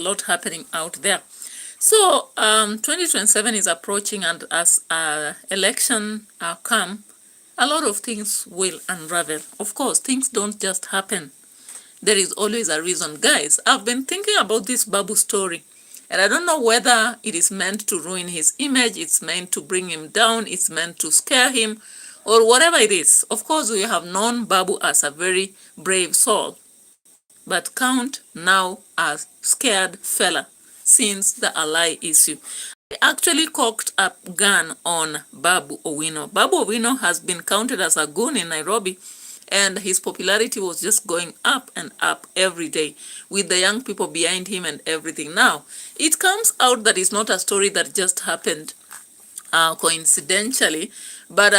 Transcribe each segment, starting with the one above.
lot happening out there. So 2027 is approaching, and as election come, a lot of things will unravel. Of course, things don't just happen. There is always a reason. Guys, I've been thinking about this BABU story, and I don't know whether it is meant to ruin his image, it's meant to bring him down, it's meant to scare him, or whatever it is. Of course, we have known BABU as a very brave soul, but count now as scared fella since the ALAI issue. I actually cocked a gun on Babu Owino. Babu Owino has been counted as a goon in Nairobi, and his popularity was just going up and up every day with the young people behind him and everything. Now, it comes out that it's not a story that just happened coincidentally, but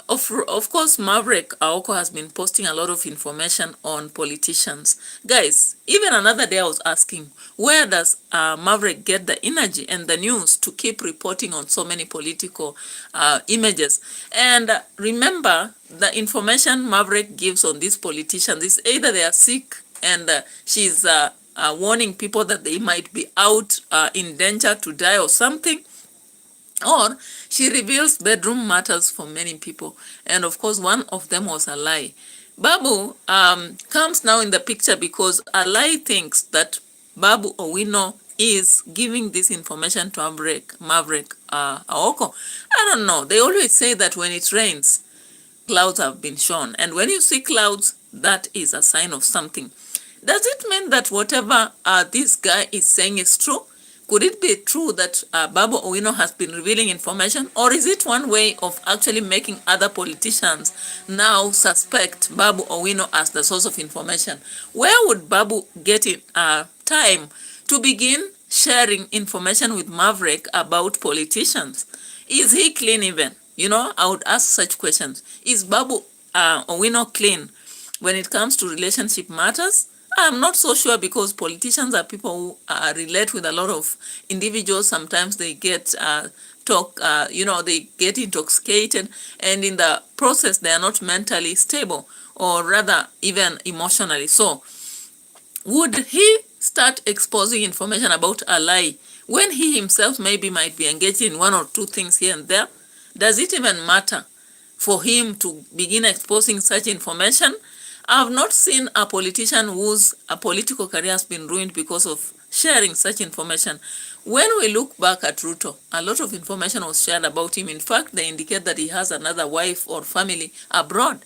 of course Maverick Aoko has been posting a lot of information on politicians. Guys, even another day I was asking, where does Maverick get the energy and the news to keep reporting on so many political images? And remember, the information Maverick gives on these politicians is either they are sick and she's warning people that they might be out in danger to die or something, or she reveals bedroom matters for many people. And of course, one of them was ALAI. Babu comes now in the picture because ALAI thinks that Babu Owino is giving this information to Maverick Aoko. I don't know. They always say that when it rains, clouds have been shown. And when you see clouds, that is a sign of something. Does it mean that whatever this guy is saying is true? Could it be true that Babu Owino has been revealing information? Or is it one way of actually making other politicians now suspect Babu Owino as the source of information? Where would Babu get in time to begin sharing information with Maverick about politicians? Is he clean even? You know, I would ask such questions. Is Babu Owino clean when it comes to relationship matters? I'm not so sure, because politicians are people who relate with a lot of individuals. Sometimes they get they get intoxicated, and in the process they are not mentally stable, or rather even emotionally. So would he start exposing information about ALAI when he himself maybe might be engaged in one or two things here and there? Does it even matter for him to begin exposing such information? I've not seen a politician whose political career has been ruined because of sharing such information. When we look back at Ruto, a lot of information was shared about him. In fact, they indicate that he has another wife or family abroad.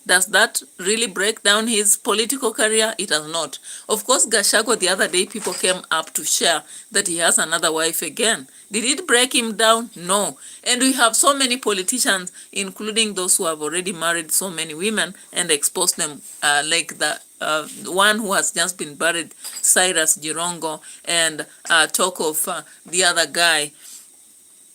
Does that really break down his political career? It has not. Of course, Gachagua, the other day, people came up to share that he has another wife again. Did it break him down? No. And we have so many politicians, including those who have already married so many women and exposed them, like the one who has just been buried, Cyrus Jirongo, and talk of the other guy.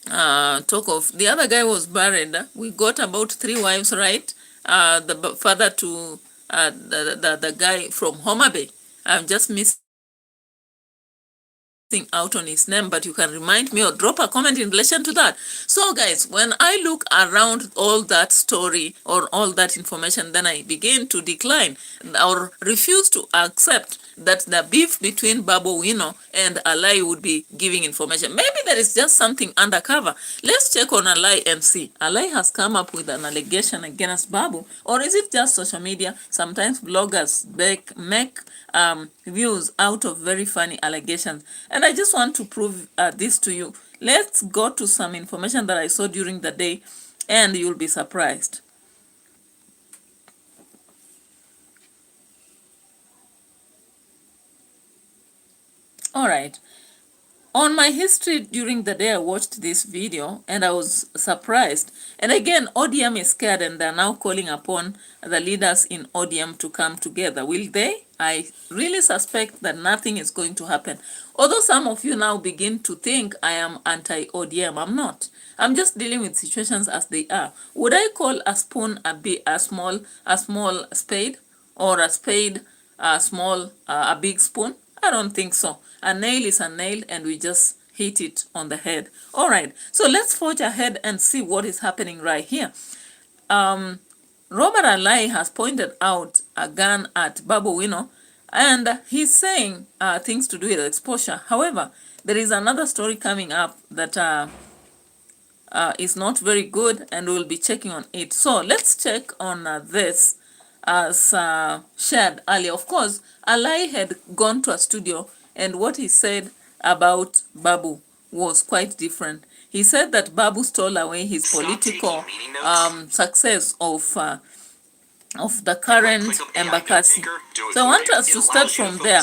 The other guy was buried. We got about 3 wives, right? The father to the guy from Homa Bay. I'm just missing out on his name, but you can remind me or drop a comment in relation to that. So guys, when I look around all that story or all that information, then I begin to decline or refuse to accept that the beef between Babu Owino and ALAI would be giving information. Maybe there is just something undercover. Let's check on ALAI and see. ALAI has come up with an allegation against Babu, or is it just social media? Sometimes bloggers make views out of very funny allegations. And I just want to prove this to you. Let's go to some information that I saw during the day, and you'll be surprised. All right. On my history during the day, I watched this video and I was surprised. And again, ODM is scared and they're now calling upon the leaders in ODM to come together. Will they? I really suspect that nothing is going to happen. Although some of you now begin to think I am anti-ODM, I'm not. I'm just dealing with situations as they are. Would I call a spoon a small spade, or a spade a big spoon? I don't think so. A nail is a nail, and we just hit it on the head. All right, so let's forge ahead and see what is happening right here. Robert ALAI has pointed out a gun at Babu Owino, And he's saying things to do with exposure. However, there is another story coming up that is not very good, and we'll be checking on it. So let's check on this as shared earlier. Of course, ALAI had gone to a studio, and what he said about Babu was quite different. He said that Babu stole away his political success of the current Embakasi. So I want us to start from there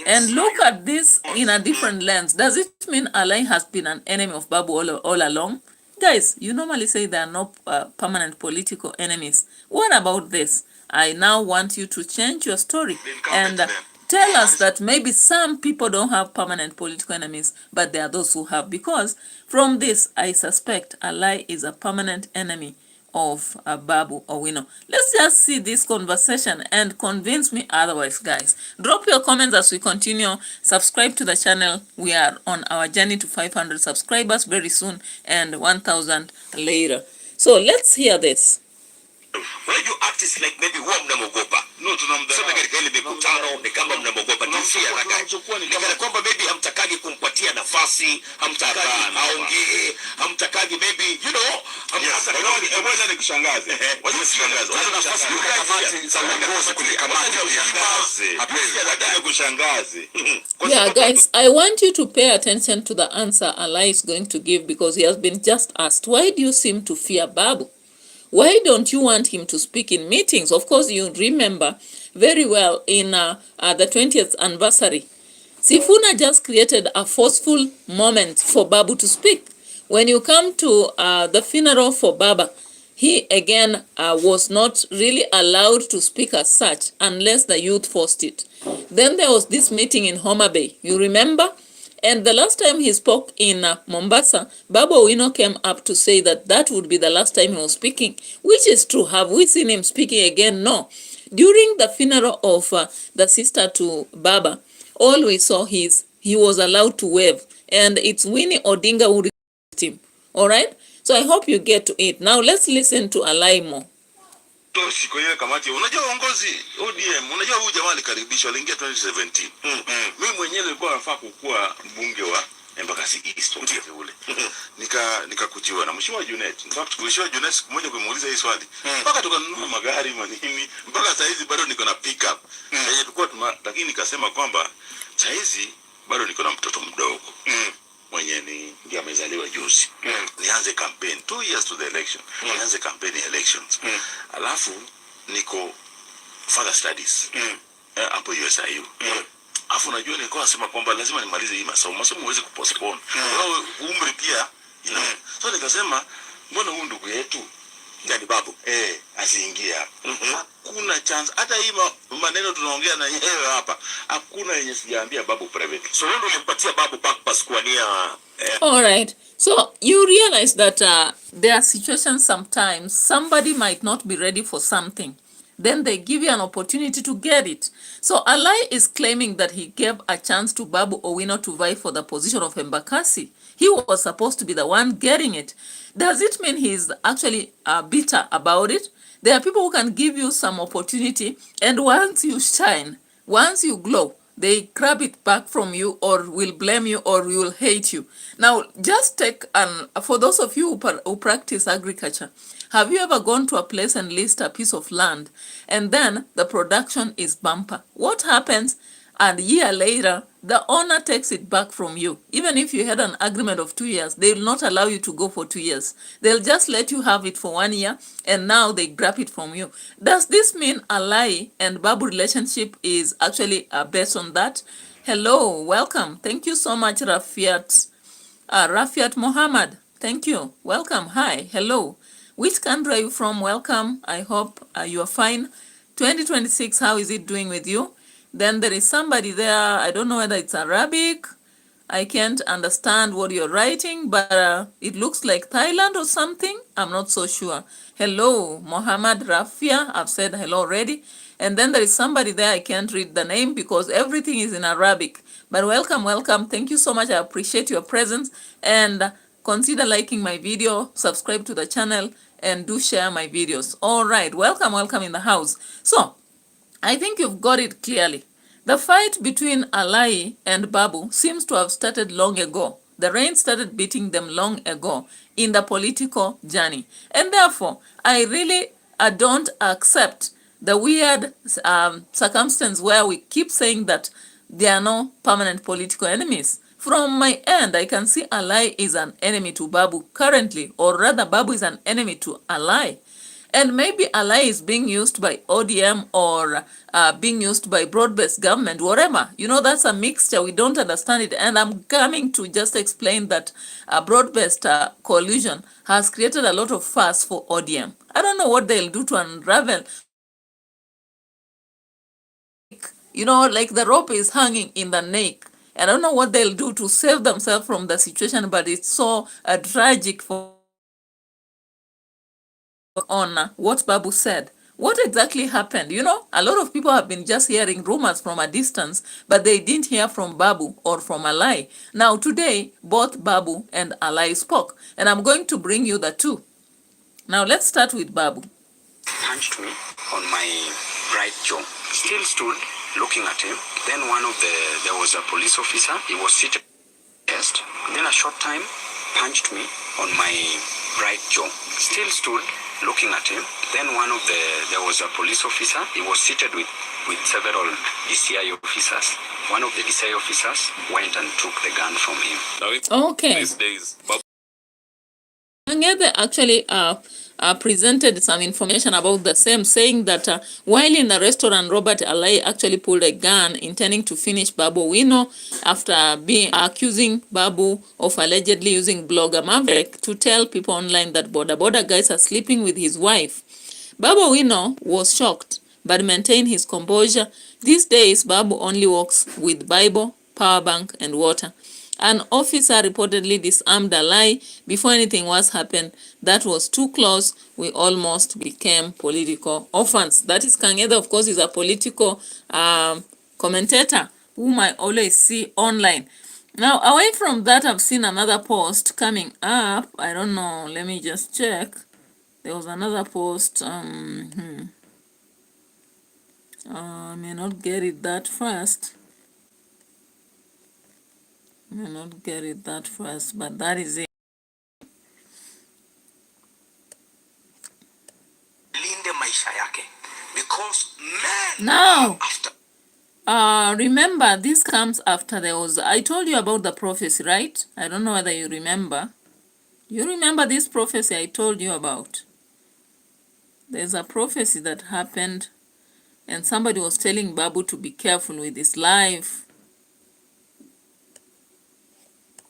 and look at this in a different lens. Does it mean ALAI has been an enemy of Babu all along? Guys, you normally say there are no permanent political enemies. What about this? I now want you to change your story and tell us that maybe some people don't have permanent political enemies, but there are those who have. Because from this, I suspect ALAI is a permanent enemy of Babu Owino. Let's just see this conversation and convince me otherwise, guys. Drop your comments as we continue. Subscribe to the channel. We are on our journey to 500 subscribers very soon and 1,000 later. So let's hear this. Unajua artist like maybe huwa mnamogopa. No, tunamdharau. Sasa katika ile mikutano ni kama mnamogopa jinsia haraka. Kama kwamba maybe hamtakagi kumpatia nafasi, hamtakagi aongee, hamtakagi maybe you know, hamtakagi nikushangaze. Wacha kushangaza. Wacha nafasi za uongozi kule kamati ya kushangaze. Yeah, guys, I want you to pay attention to the answer ALAI is going to give, because he has been just asked, why do you seem to fear Babu? Why don't you want him to speak in meetings? Of course, you remember very well in the 20th anniversary, SIFUNA just created a forceful moment for Babu to speak. When you come to the funeral for Baba, he again was not really allowed to speak as such unless the youth forced it. Then there was this meeting in Homa Bay, you remember? And the last time he spoke in Mombasa, Babu Owino came up to say that that would be the last time he was speaking, which is true. Have we seen him speaking again? No. During the funeral of the sister to Baba, all we saw is he was allowed to wave, and it's Winnie Odinga who requested him. All right? So I hope you get to it. Now let's listen to ALAI more. Kwenye kamati unajua uongozi ODM, unajua huyu jamaa alikaribishwa aliingia 2017. Mimi mwenyewe nilikuwa nafaa kukua mbunge wa Embakasi East wakati ule. Nikakujiwa na mheshimiwa Junet. In fact mheshimiwa Junet siku moja kumuuliza hii swali. Mpaka tukanunua magari manini. Mpaka saa hizi bado niko na pickup. Yenye tulikuwa lakini nikasema kwamba saa hizi bado niko na mtoto mdogo. Mwenye ndiye amezaliwa juzi. Nianze campaign 2 years to the election. Nianze campaign elections. Alafu niko further studies. Hapo USIU. Alafu najua nilikuwa nasema kwamba lazima nimalize hii masomo. Masomo huwezi kupostpone. Umri pia so nikasema mbona huyu ndugu yetu yani Babu asiingia. Hakuna chance. Hata hii maneno tunaongea na yeye hapa. Hakuna yenye sijaambia Babu private. So wewe ndio ulimpatia Babu pass kuania. All right. So you realize that there are situations sometimes somebody might not be ready for something. Then they give you an opportunity to get it. So ALAI is claiming that he gave a chance to Babu Owino to vie for the position of Embakasi. He was supposed to be the one getting it. Does it mean he's actually bitter about it? There are people who can give you some opportunity, and once you shine, once you glow, they grab it back from you or will blame you or will hate you. Now, just take, for those of you who practice agriculture, have you ever gone to a place and leased a piece of land and then the production is bumper? What happens? And a year later, the owner takes it back from you. Even if you had an agreement of 2 years, they will not allow you to go for 2 years. They'll just let you have it for 1 year, and now they grab it from you. Does this mean ALAI and Babu relationship is actually based on that? Hello, welcome. Thank you so much, Rafiat. Rafiat Mohammed, thank you. Welcome. Hi, hello. Which country are you from? Welcome. I hope you are fine. 2026, how is it doing with you? Then there is somebody there, I don't know whether it's Arabic. I can't understand what you're writing, but it looks like Thailand or something. I'm not so sure. Hello, Mohammed Rafia. I've said hello already. And then there is somebody there, I can't read the name because everything is in Arabic. But welcome, welcome. Thank you so much. I appreciate your presence. And consider liking my video, subscribe to the channel, and do share my videos. All right, welcome, welcome in the house. So, I think you've got it clearly The fight between ALAI and BABU seems to have started long ago. The rain started beating them long ago in the political journey. And therefore, I really don't accept the weird circumstance where we keep saying that there are no permanent political enemies. From my end, I can see ALAI is an enemy to BABU currently, or rather BABU is an enemy to ALAI. And maybe ALAI is being used by ODM or being used by broad-based government, whatever. You know, that's a mixture. We don't understand it. And I'm coming to just explain that broad-based coalition has created a lot of fuss for ODM. I don't know what they'll do to unravel. You know, like the rope is hanging in the neck. I don't know what they'll do to save themselves from the situation, but it's so tragic for on what Babu said. What exactly happened? You know, a lot of people have been just hearing rumors from a distance, but they didn't hear from Babu or from ALAI. Now today, both Babu and ALAI spoke, and I'm going to bring you the two. Now let's start with Babu. Punched me on my right jaw. Still stood looking at him. Then there was a police officer. He was seated. Then a short time punched me on my right jaw. Still stood looking at him. Then there was a police officer. He was seated with several DCI officers. One of the DCI officers went and took the gun from him. Okay. These days, They actually presented some information about the same, saying that while in the restaurant, Robert ALAI actually pulled a gun intending to finish Babu Owino after being accusing Babu of allegedly using blogger Maverick to tell people online that border guys are sleeping with his wife. Babu Owino was shocked but maintained his composure. These days, Babu only walks with Bible, power bank, and water. An officer reportedly disarmed ALAI before anything was happened. That was too close. We almost became political orphans. That is Kang'ethe, of course, is a political commentator whom I always see online. Now, away from that, I've seen another post coming up. I don't know. Let me just check. There was another post. I may not get it that fast. But that is it. Because men now, after remember, this comes after I told you about the prophecy, right? I don't know whether you remember. You remember this prophecy I told you about? There's a prophecy that happened, and somebody was telling Babu to be careful with his life.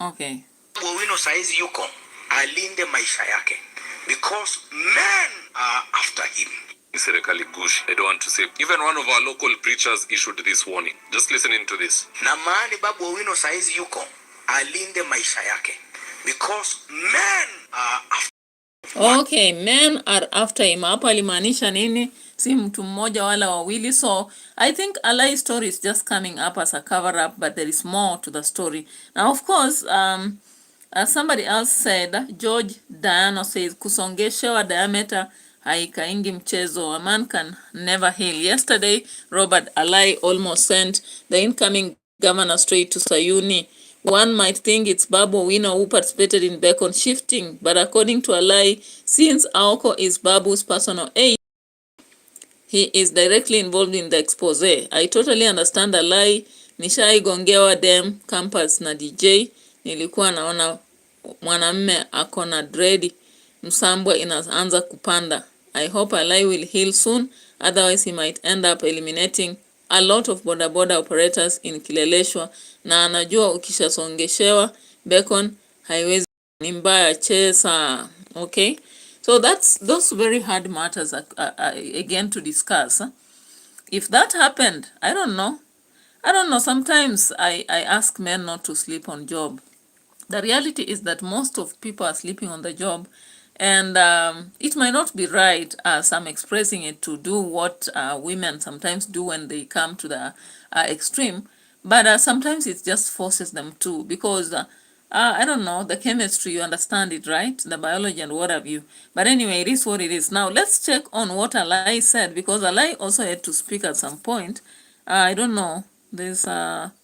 Okay. Owino saizi yuko alinde maisha yake because men are after him. Serikali Gush, I don't want to say. Even one of our local preachers issued this warning. Just listening to this. Na mahali Babu Owino saizi yuko alinde maisha yake because men are after. Okay, men are after him. Hapo alimaanisha nini? Si mtu mmoja wala wawili. So I think ALAI's story is just coming up as a cover up, but there is more to the story. Now, of course, as somebody else said, George Diano says, kusongeshewa diameter haikaingi mchezo. A man can never heal. Yesterday, Robert ALAI almost sent the incoming governor straight to Sayuni. One might think it's Babu Owino who participated in beacon shifting, but according to ALAI, since Aoko is Babu's personal aide, he is directly involved in the expose. I totally understand ALAI. Nishaigongewa dem campus na DJ. Nilikuwa naona mwanamme akona dread. Msambwa inaanza kupanda. I hope ALAI will heal soon. Otherwise, he might end up eliminating a lot of boda operators in Kileleshwa. Na anajua ukishasongeshewa beacon haiwezi ni mbaya chesa. Okay? So those very hard matters again to discuss. If that happened, I don't know. Sometimes I ask men not to sleep on job. The reality is that most of people are sleeping on the job, and it might not be right as I'm expressing it to do what women sometimes do when they come to the extreme, but sometimes it just forces them to, because I don't know, the chemistry, you understand it, right? The biology and what have you. But anyway, it is what it is. Now, let's check on what ALAI said, because ALAI also had to speak at some point. I don't know. There's ALAI.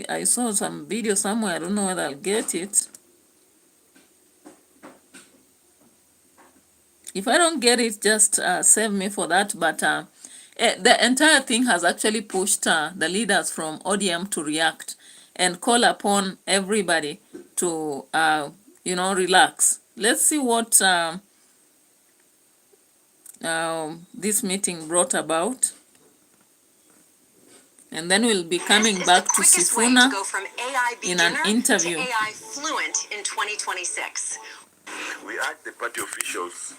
I saw some video somewhere. I don't know whether I'll get it. If I don't get it, just save me for that. But the entire thing has actually pushed the leaders from ODM to react and call upon everybody to, relax. Let's see what this meeting brought about. And then we'll be coming back to SIFUNA in an interview. To AI fluent in 2026. We urge the party officials,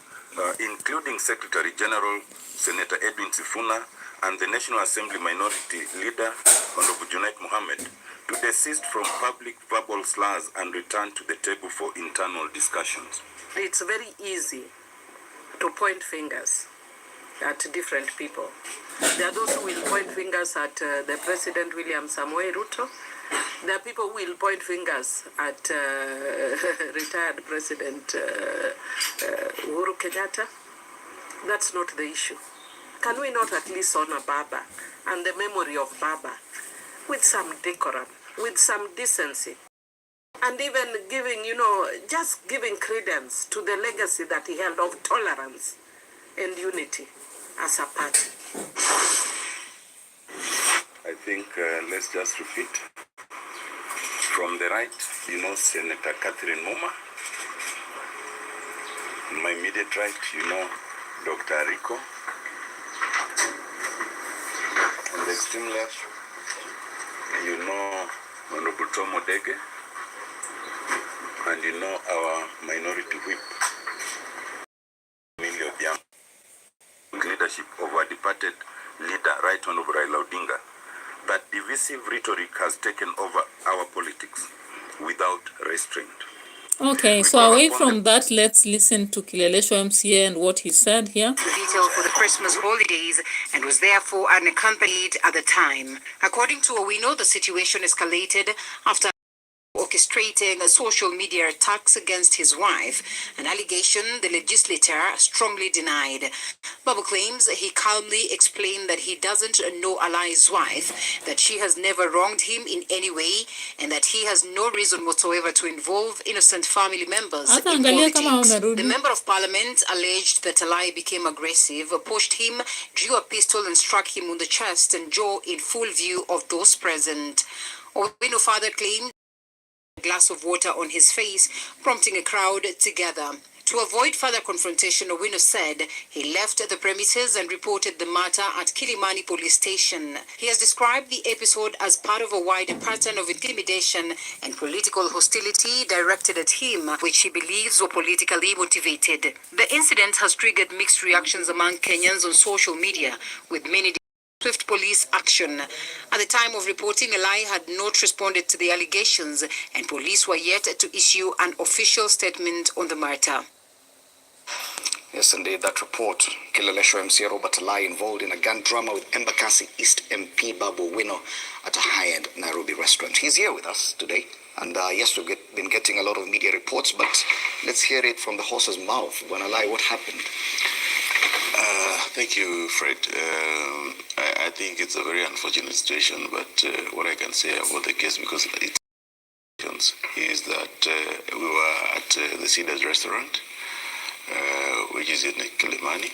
including Secretary General Senator Edwin Sifuna and the National Assembly Minority Leader, Honorable Junaid Mohammed, to desist from public verbal slurs and return to the table for internal discussions. It's very easy to point fingers at different people. There are those who will point fingers at the President William Samoei Ruto. There are people who will point fingers at retired President Uhuru Kenyatta. That's not the issue. Can we not at least honor Baba and the memory of Baba with some decorum, with some decency, and even giving, just giving credence to the legacy that he held of tolerance and unity as a party? I think let's just repeat. From the right, Senator Catherine Moma. On my immediate right, Dr. Rico. On the extreme left, Honorable Tomo Dege. And our minority whip, Emilio Diam. Leadership of our departed leader, Right Honorable Raila Odinga, that divisive rhetoric has taken over our politics without restraint. Okay, so away from that, let's listen to Kileleshwa MCA and what he said here. Detail for the Christmas holidays and was therefore unaccompanied at the time. According to Owino, the situation escalated after orchestrating a social media attacks against his wife, an allegation the legislator strongly denied. Babu claims he calmly explained that he doesn't know ALAI's wife, that she has never wronged him in any way, and that he has no reason whatsoever to involve innocent family members in politics. The member of parliament alleged that ALAI became aggressive, pushed him, drew a pistol and struck him on the chest and jaw in full view of those present. Owino further claimed glass of water on his face, prompting a crowd to gather. To avoid further confrontation, Owino said he left the premises and reported the matter at Kilimani police station. He has described the episode as part of a wider pattern of intimidation and political hostility directed at him, which he believes were politically motivated. The incident has triggered mixed reactions among Kenyans on social media, with many swift police action. At the time of reporting, ALAI had not responded to the allegations, and police were yet to issue an official statement on the matter. Yes, indeed, that report. Kileleshwa MCA Robert ALAI involved in a gun drama with Embakasi East MP Babu Wino at a high-end Nairobi restaurant. He's here with us today. And yes, we've been getting a lot of media reports, but let's hear it from the horse's mouth. When ALAI, what happened? Thank you, Fred. I think it's a very unfortunate situation, but what I can say about the case, because it is that we were at the Cedars restaurant, which is in Kilimani.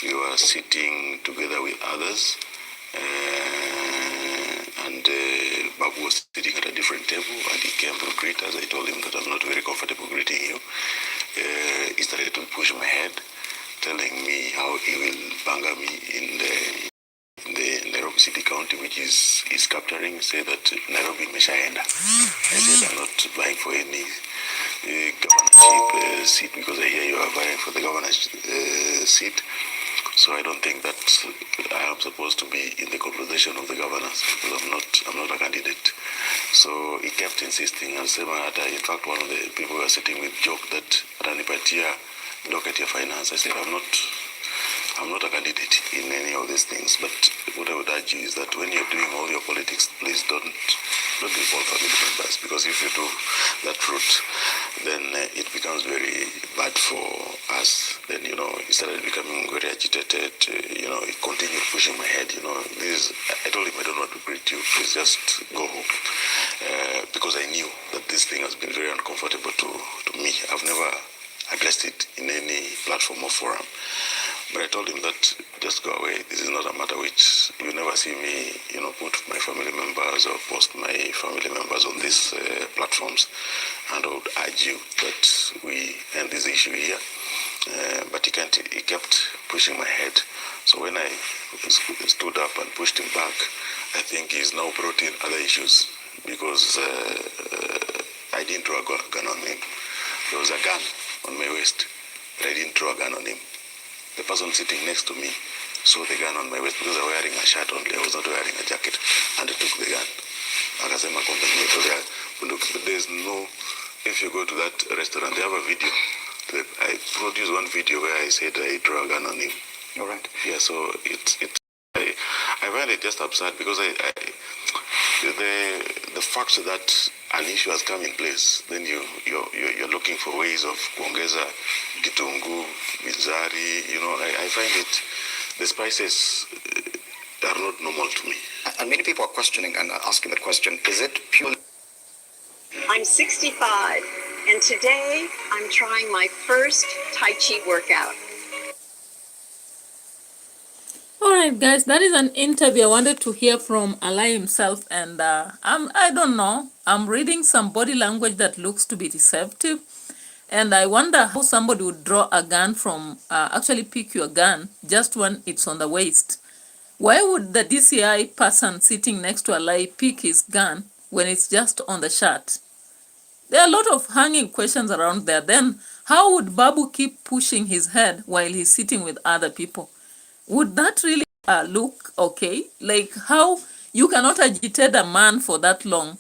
We were sitting together with others, and Babu was sitting at a different table, and he came to greet us. I told him that I'm not very comfortable greeting you. He started to push my head, telling me how he will banga me in the Nairobi City County, which is capturing, say that Nairobi Meshaenda. I said I'm not vying for any governorship seat, because I hear you are vying for the governor's seat. So I don't think that I am supposed to be in the conversation of the governors, because I'm not a candidate. So he kept insisting, and saying that in fact one of the people we were sitting with joked that Ranipatia look at your finance. I said, I'm not a candidate in any of these things, but what I would urge you is that when you're doing all your politics, please don't including all family members, because if you do that route, then it becomes very bad for us. Then, you know, he started becoming very agitated. You know, he continued pushing my head. You know, I told him, I don't want to greet you. Please just go home. Because I knew that this thing has been very uncomfortable to me. I've never addressed it in any platform or forum. But I told him that just go away. This is not a matter which you never see me, you know, put my family members or post my family members on these platforms. And I would urge you that we end this issue here. But he kept pushing my head. So when I stood up and pushed him back, I think he's now brought in other issues, because I didn't throw a gun on him. There was a gun on my waist, but I didn't throw a gun on him. The person sitting next to me saw the gun on my waist because I was wearing a shirt only. I was not wearing a jacket, and I took the gun. There's no, if you go to that restaurant, they have a video. I produced one video where I said I threw a gun on him. All right. Yeah, so I find it just absurd, because the fact that an issue has come in place, then you're looking for ways of kuongeza kitungu, bizari, you know. I find it, the spices are not normal to me. And many people are questioning and asking the question, is it purely... I'm 65, and today I'm trying my first Tai Chi workout. Alright guys, that is an interview I wanted to hear from ALAI himself, and I don't know, I'm reading some body language that looks to be deceptive, and I wonder how somebody would draw a gun from, actually pick your gun just when it's on the waist. Why would the DCI person sitting next to ALAI pick his gun when it's just on the shirt? There are a lot of hanging questions around there. Then how would BABU keep pushing his head while he's sitting with other people? Would that really look okay? Like, how you cannot agitate a man for that long?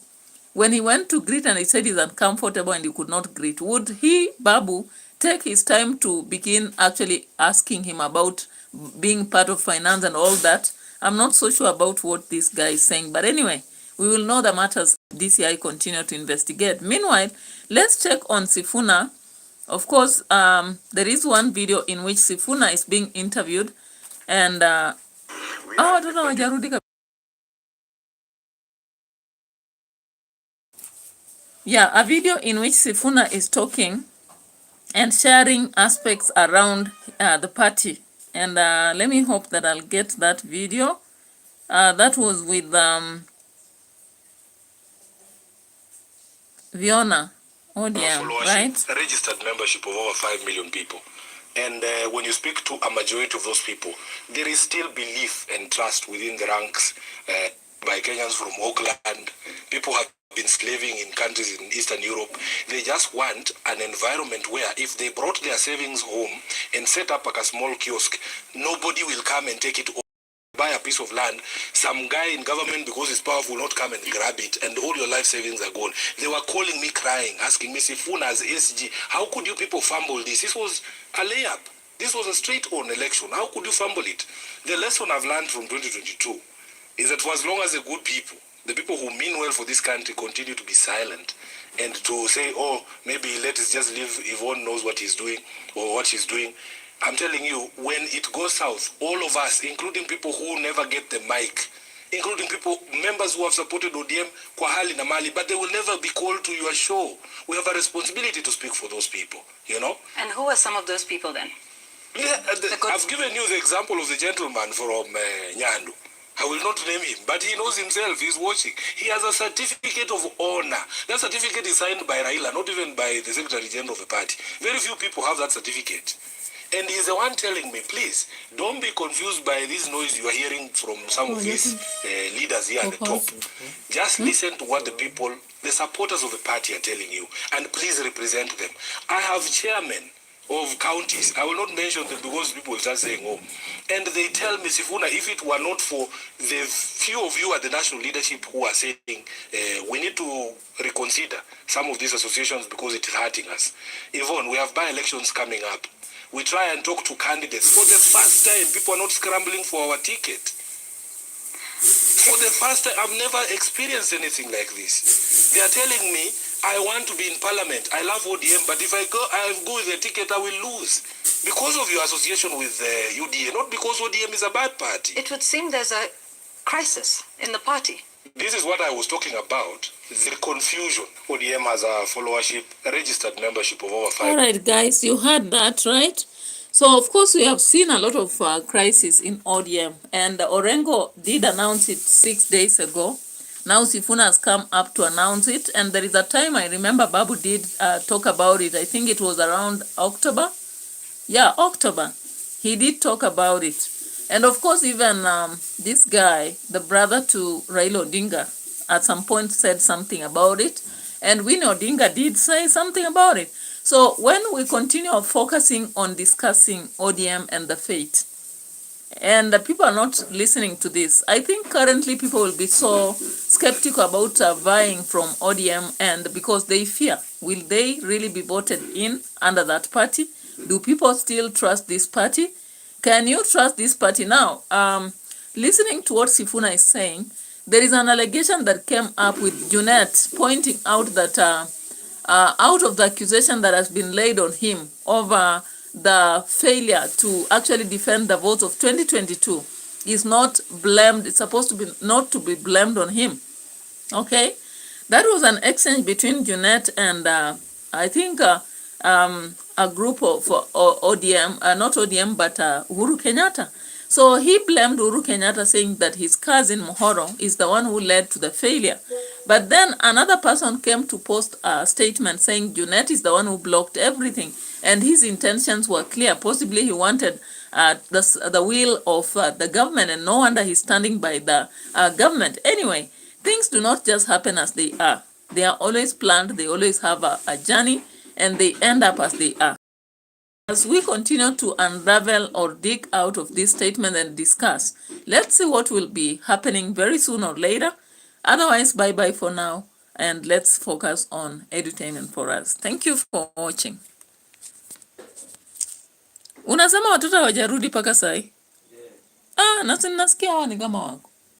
When he went to greet and he said he's uncomfortable and he could not greet, would he, BABU, take his time to begin actually asking him about being part of finance and all that? I'm not so sure about what this guy is saying. But anyway, we will know the matters DCI continue to investigate. Meanwhile, let's check on SIFUNA. Of course, there is one video in which SIFUNA is being interviewed. And yeah, a video in which SIFUNA is talking and sharing aspects around the party. And let me hope that I'll get that video. That was with Viona ODM, right? A registered membership of over 5 million people. And when you speak to a majority of those people, there is still belief and trust within the ranks by Kenyans from Auckland. People have been slaving in countries in Eastern Europe. They just want an environment where if they brought their savings home and set up like a small kiosk, nobody will come and take it over. Buy a piece of land, some guy in government, because he's powerful, will not come and grab it, and all your life savings are gone. They were calling me crying, asking me, SIFUNA as SG, how could you people fumble this? This was a layup. This was a straight-on election. How could you fumble it? The lesson I've learned from 2022 is that for as long as the good people, the people who mean well for this country, continue to be silent and to say, oh, maybe let's just leave, Yvonne knows what he's doing or what she's doing, I'm telling you, when it goes south, all of us, including people who never get the mic, including people, members who have supported ODM kwa hali na mali, but they will never be called to your show. We have a responsibility to speak for those people, you know? And who are some of those people then? Yeah, I've given you the example of the gentleman from Nyandu. I will not name him, but he knows himself. He's watching. He has a certificate of honor. That certificate is signed by Raila, not even by the Secretary General of the party. Very few people have that certificate. And he's the one telling me, please, don't be confused by this noise you are hearing from some of these leaders here at the top. Just listen to what the people, the supporters of the party are telling you, and please represent them. I have chairmen of counties. I will not mention them because people will start saying, oh. And they tell me, SIFUNA, if it were not for the few of you at the national leadership who are saying we need to reconsider some of these associations because it is hurting us. Yvonne, we have by-elections coming up. We try and talk to candidates. For the first time, people are not scrambling for our ticket. For the first time, I've never experienced anything like this. They are telling me, I want to be in parliament. I love ODM, but if I go with the ticket, I will lose. Because of your association with UDA, not because ODM is a bad party. It would seem there's a crisis in the party. This is what I was talking about, the confusion. ODM has a followership, a registered membership of over 5. All right, guys, you heard that, right? So, of course, we have seen a lot of crisis in ODM, and Orengo did announce it 6 days ago. Now SIFUNA has come up to announce it, and there is a time I remember BABU did talk about it. I think it was around October. Yeah, October. He did talk about it. And of course, even this guy, the brother to Raila Odinga, at some point said something about it. And Winnie Odinga did say something about it. So when we continue focusing on discussing ODM and the faith, and the people are not listening to this, I think currently people will be so skeptical about vying from ODM, and because they fear, will they really be voted in under that party? Do people still trust this party? Can you trust this party now? Listening to what SIFUNA is saying, there is an allegation that came up with Junet pointing out that out of the accusation that has been laid on him over the failure to actually defend the votes of 2022 is not blamed. It's supposed to be not to be blamed on him. Okay, that was an exchange between Junet and I think a group of ODM, not ODM, but Uhuru Kenyatta. So he blamed Uhuru Kenyatta, saying that his cousin Mohoro is the one who led to the failure. But then another person came to post a statement saying Junet is the one who blocked everything, and his intentions were clear. Possibly he wanted the will of the government, and no wonder he's standing by the government. Anyway, things do not just happen as they are. They are always planned. They always have a journey, and they end up as they are. As we continue to unravel or dig out of this statement and discuss, let's see what will be happening very soon or later. Otherwise, bye-bye for now, and let's focus on edutainment for us. Thank you for watching. Unasema watoto hawajarudi paka sai? Nasikia hawa ni kama wako.